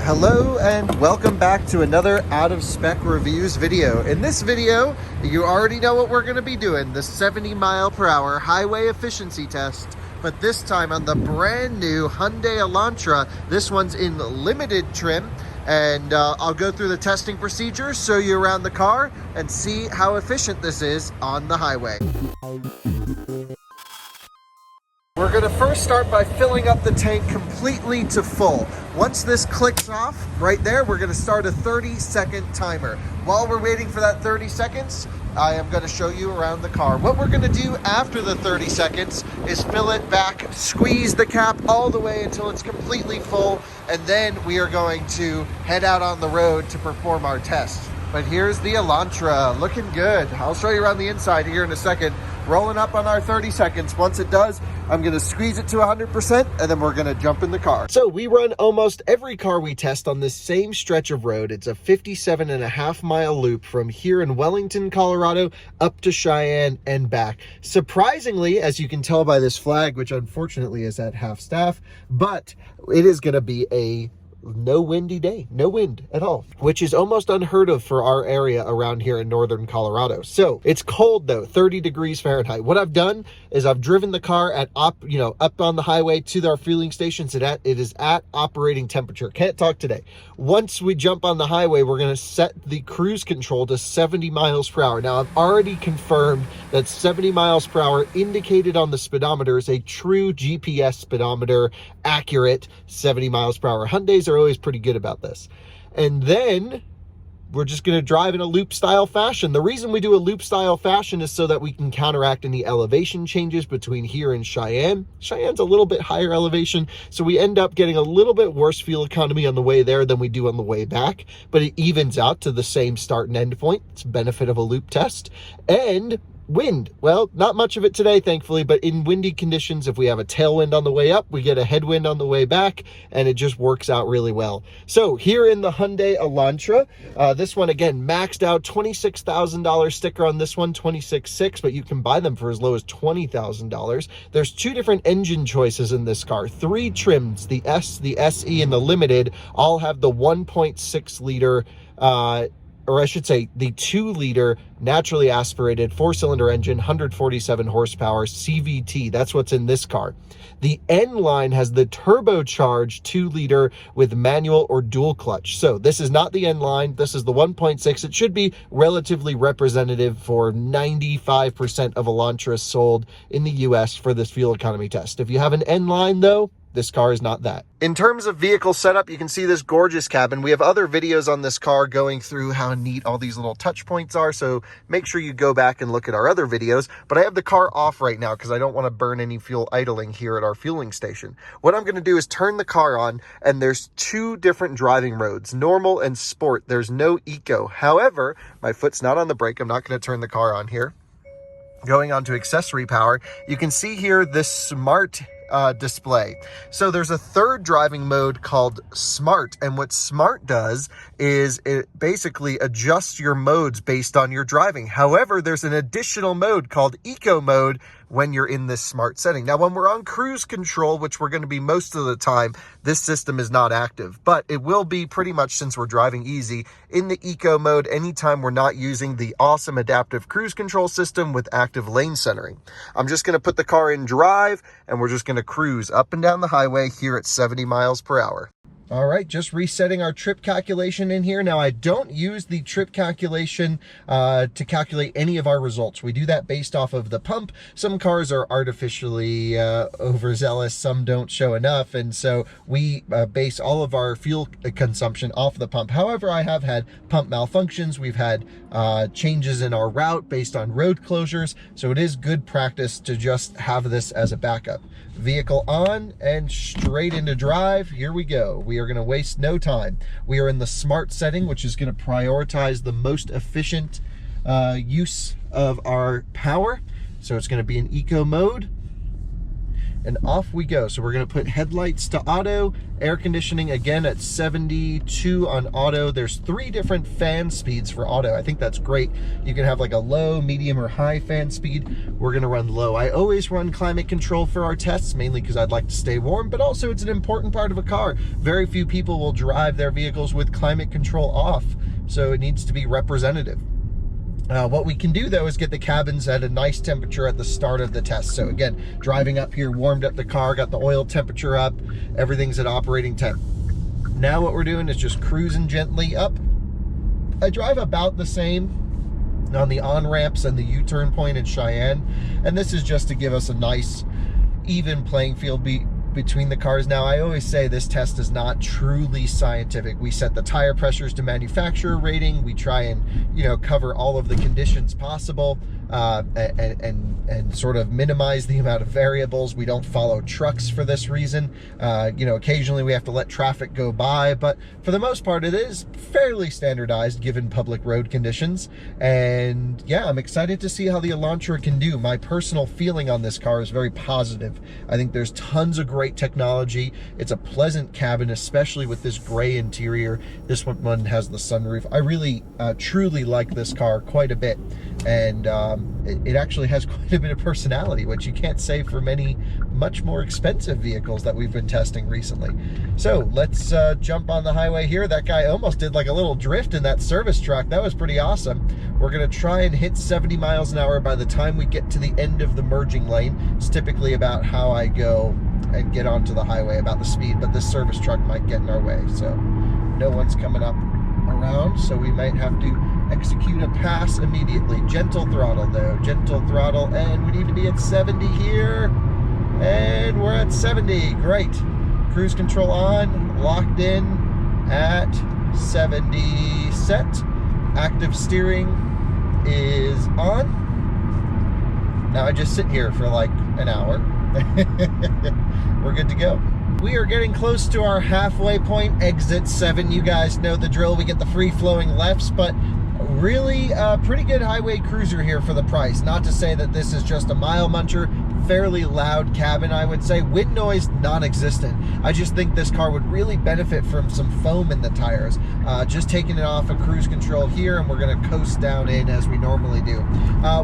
Hello and welcome back to another Out of Spec Reviews video. In this video, you already know what we're going to be doing, the 70-mile-per-hour highway efficiency test, but this time on the brand new Hyundai Elantra. This one's in limited trim, and I'll go through the testing procedure, show you around the car, and see how efficient this is on the highway. We're going to first start by filling up the tank completely to full. Once this clicks off, right there, we're going to start a 30-second timer. While we're waiting for that 30 seconds, I am going to show you around the car. What we're going to do after the 30 seconds is fill it back, squeeze the cap all the way until it's completely full, and then we are going to head out on the road to perform our test. But here's the Elantra, looking good. I'll show you around the inside here in a second. Rolling up on our 30 seconds. Once it does, I'm going to squeeze it to 100%, and then we're going to jump in the car. So we run almost every car we test on this same stretch of road. It's a 57.5-mile loop from here in Wellington, Colorado, up to Cheyenne and back. Surprisingly, as you can tell by this flag, which unfortunately is at half staff, but it is going to be a no windy day, no wind at all, which is almost unheard of for our area around here in northern Colorado. So it's cold though, 30 degrees Fahrenheit. What I've done is I've driven the car at up on the highway to our fueling stations. It is at operating temperature. Can't talk today. Once we jump on the highway, we're going to set the cruise control to 70 miles per hour. Now I've already confirmed that 70 miles per hour indicated on the speedometer is a true GPS speedometer, accurate 70 miles per hour. Hyundais are always pretty good about this. And then we're just going to drive in a loop style fashion. The reason we do a loop style fashion is so that we can counteract any elevation changes between here and Cheyenne. Cheyenne's a little bit higher elevation, so we end up getting a little bit worse fuel economy on the way there than we do on the way back, but it evens out to the same start and end point. It's a benefit of a loop test. And wind, well, not much of it today, thankfully, but in windy conditions, if we have a tailwind on the way up, we get a headwind on the way back, and it just works out really well. So here in the Hyundai Elantra, this one, again, maxed out, $26,000 sticker on this one, $26,600, but you can buy them for as low as $20,000. There's two different engine choices in this car, three trims, the S, the SE, and the Limited, all have the 1.6 liter, or I should say the 2-liter naturally aspirated 4-cylinder engine, 147 horsepower CVT. That's what's in this car. The N line has the turbocharged 2-liter with manual or dual clutch. So this is not the N line. This is the 1.6. It should be relatively representative for 95% of Elantras sold in the US for this fuel economy test. If you have an N line though, this car is not that. In terms of vehicle setup, you can see this gorgeous cabin. We have other videos on this car going through how neat all these little touch points are, so make sure you go back and look at our other videos. But I have the car off right now because I don't want to burn any fuel idling here at our fueling station. What I'm going to do is turn the car on, and there's two different driving modes, normal and sport. There's no eco. However, my foot's not on the brake. I'm not going to turn the car on here. Going on to accessory power, you can see here this smart display. So there's a third driving mode called Smart, and what Smart does is it basically adjusts your modes based on your driving. However, there's an additional mode called Eco mode when you're in this smart setting. Now, when we're on cruise control, which we're going to be most of the time, this system is not active, but it will be pretty much since we're driving easy in the Eco mode anytime we're not using the awesome adaptive cruise control system with active lane centering. I'm just going to put the car in drive, and we're just going to cruise up and down the highway here at 70 miles per hour. All right, just resetting our trip calculation in here. Now, I don't use the trip calculation to calculate any of our results. We do that based off of the pump. Some cars are artificially overzealous, some don't show enough, and so we base all of our fuel consumption off the pump. However, I have had pump malfunctions. We've had changes in our route based on road closures, so it is good practice to just have this as a backup. Vehicle on and straight into drive. Here we go. We are going to waste no time. We are in the smart setting, which is going to prioritize the most efficient use of our power. So it's going to be in eco mode. and off we go. So we're gonna put headlights to auto, air conditioning again at 72 on auto. There's 3 different fan speeds for auto. I think that's great. You can have like a low, medium, or high fan speed. We're gonna run low. I always run climate control for our tests, mainly because I'd like to stay warm, but also it's an important part of a car. Very few people will drive their vehicles with climate control off, so it needs to be representative. What we can do though is get the cabins at a nice temperature at the start of the test. So again, driving up here, warmed up the car, got the oil temperature up, everything's at operating temp. Now what we're doing is just cruising gently up. I drive about the same on the on-ramps and the U-turn point in Cheyenne, and this is just to give us a nice even playing field between the cars. Now, I always say this test is not truly scientific. We set the tire pressures to manufacturer rating. We try and, you know, cover all of the conditions possible, and sort of minimize the amount of variables. We don't follow trucks for this reason. You know, occasionally we have to let traffic go by, but for the most part, it is fairly standardized given public road conditions. And yeah, I'm excited to see how the Elantra can do. My personal feeling on this car is very positive. I think there's tons of great technology. It's a pleasant cabin, especially with this gray interior. This one has the sunroof. I really truly like this car quite a bit, and it actually has quite a bit of personality, which you can't say for many much more expensive vehicles that we've been testing recently. So let's jump on the highway here. That guy almost did like a little drift in that service truck. That was pretty awesome. We're gonna try and hit 70 miles an hour by the time we get to the end of the merging lane. It's typically about how I go and get onto the highway, about the speed, but this service truck might get in our way. So no one's coming up around, so we might have to execute a pass immediately. Gentle throttle though, gentle throttle, and we need to be at 70 here, and we're at 70. Great. Cruise control on, locked in at 70 set. Active steering is on. Now I just sit here for like an hour. We're good to go. We are getting close to our halfway point, exit 7. You guys know the drill. We get the free-flowing lefts, but really pretty good highway cruiser here for the price. Not to say that this is just a mile muncher. Fairly loud cabin, I would say. Wind noise, non-existent. I just think this car would really benefit from some foam in the tires. Just taking it off of cruise control here, and we're going to coast down in as we normally do.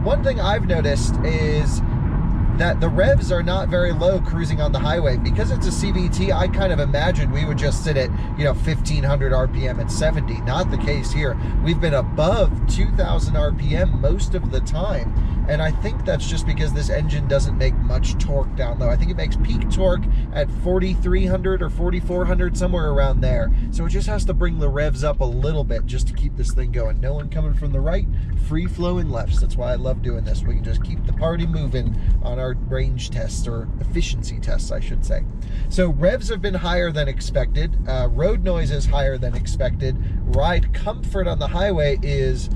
One thing I've noticed is that the revs are not very low cruising on the highway. Because it's a CVT, I kind of imagined we would just sit at, you know, 1500 RPM at 70. Not the case here. We've been above 2000 RPM most of the time. And I think that's just because this engine doesn't make much torque down low. I think it makes peak torque at 4,300 or 4,400, somewhere around there. So it just has to bring the revs up a little bit just to keep this thing going. No one coming from the right, free flowing lefts. That's why I love doing this. We can just keep the party moving on our range tests, or efficiency tests, I should say. So revs have been higher than expected. Road noise is higher than expected. Ride comfort on the highway is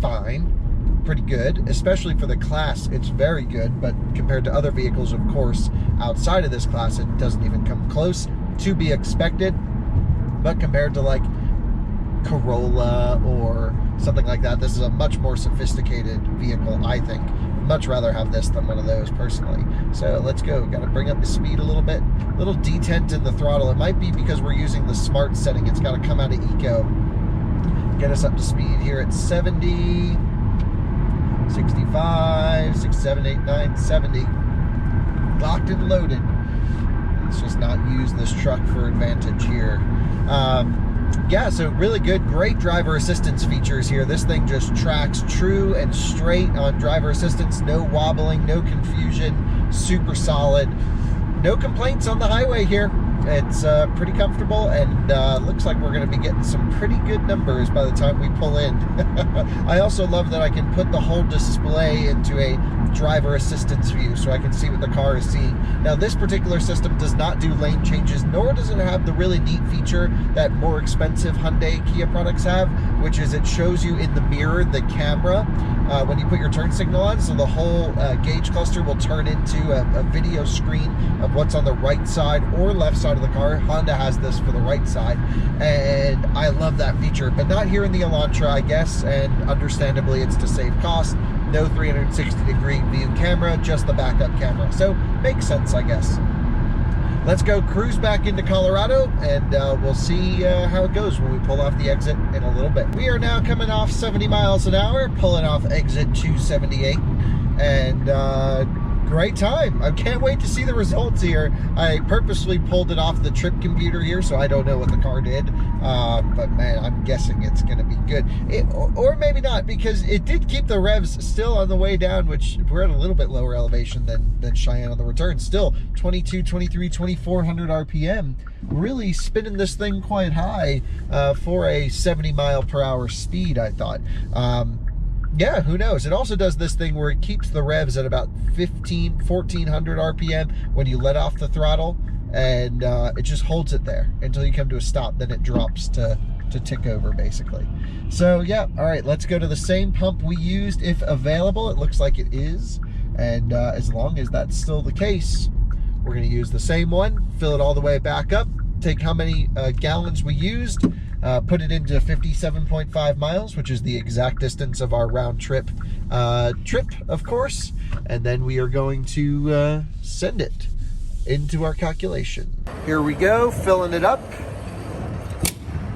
fine. Pretty good, especially for the class. It's very good, but compared to other vehicles, of course, outside of this class, it doesn't even come close. To be expected, but compared to like Corolla or something like that, this is a much more sophisticated vehicle, I think. Much rather have this than one of those personally. So let's go. Got to bring up the speed a little bit. Little detent in the throttle. It might be because we're using the smart setting. It's got to come out of eco. Get us up to speed here at 70. 65, 6, 7, 8, 9, 70. Locked and loaded. Let's just not use this truck for advantage here. Yeah, so really good, great driver assistance features here. This thing just tracks true and straight on driver assistance. No wobbling, no confusion, super solid. No complaints on the highway here. It's pretty comfortable, and looks like we're going to be getting some pretty good numbers by the time we pull in. I also love that I can put the whole display into a driver assistance view so I can see what the car is seeing. Now, this particular system does not do lane changes, nor does it have the really neat feature that more expensive Hyundai Kia products have, which is it shows you in the mirror the camera when you put your turn signal on, so the whole gauge cluster will turn into a video screen of what's on the right side or left side of the car. Honda has this for the right side, and I love that feature, but not here in the Elantra, I guess, and understandably it's to save cost. no 360-degree view camera, just the backup camera. So makes sense, I guess. Let's go cruise back into Colorado, and we'll see how it goes when we pull off the exit in a little bit. We are now coming off 70 miles an hour, pulling off exit 278, and great time. I can't wait to see the results here. I purposely pulled it off the trip computer here, so I don't know what the car did, but man, I'm guessing it's going to be good. Or maybe not, because it did keep the revs still on the way down, which we're at a little bit lower elevation than Cheyenne on the return. Still 22, 23, 2400 RPM. Really spinning this thing quite high for a 70 mile per hour speed, I thought. Yeah, who knows? It also does this thing where it keeps the revs at about 1400 RPM when you let off the throttle, and it just holds it there until you come to a stop. Then it drops to tick over, basically. So yeah, all right, let's go to the same pump we used if available. It looks like it is, and as long as that's still the case, we're going to use the same one, fill it all the way back up, take how many gallons we used, put it into 57.5 miles, which is the exact distance of our round trip, of course, and then we are going to send it into our calculation. Here we go, filling it up.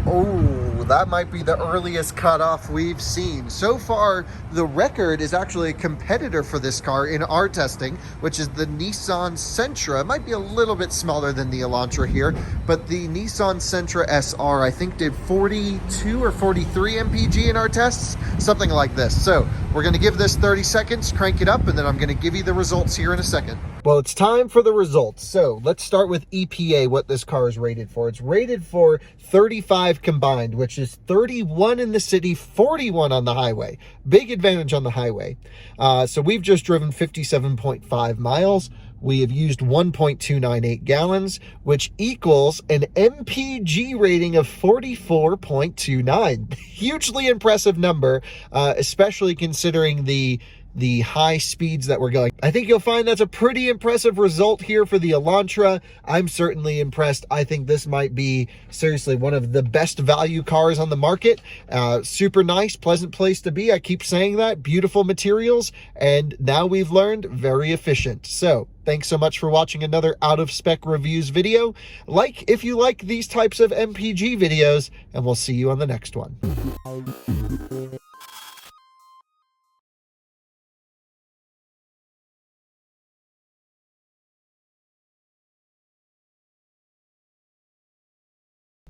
Oh, that might be the earliest cutoff we've seen. So far, the record is actually a competitor for this car in our testing, which is the Nissan Sentra. It might be a little bit smaller than the Elantra here, but the Nissan Sentra SR, I think, did 42 or 43 MPG in our tests, something like this. So we're going to give this 30 seconds, crank it up, and then I'm going to give you the results here in a second. Well, it's time for the results. So let's start with EPA, what this car is rated for. It's rated for 35 combined, which is 31 in the city, 41 on the highway. Big advantage on the highway. So we've just driven 57.5 miles. We have used 1.298 gallons, which equals an MPG rating of 44.29. Hugely impressive number, especially considering the high speeds that we're going. I think you'll find that's a pretty impressive result here for the Elantra. I'm certainly impressed. I think this might be seriously one of the best value cars on the market. Super nice, pleasant place to be. I keep saying that. Beautiful materials, and now we've learned very efficient. So thanks so much for watching another Out of Spec Reviews video. Like if you like these types of MPG videos, and we'll see you on the next one.